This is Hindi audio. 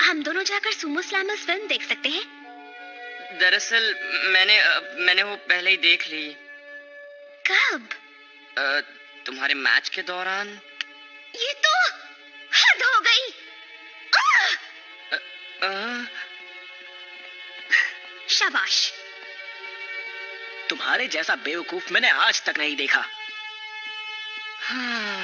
हम दोनों जाकर सुमो स्लैमर्स फिल्म देख सकते हैं। दरअसल मैंने वो पहले ही देख ली। कब? तुम्हारे मैच के दौरान। ये तो हद हो गई। शाबाश। तुम्हारे जैसा बेवकूफ मैंने आज तक नहीं देखा। हाँ।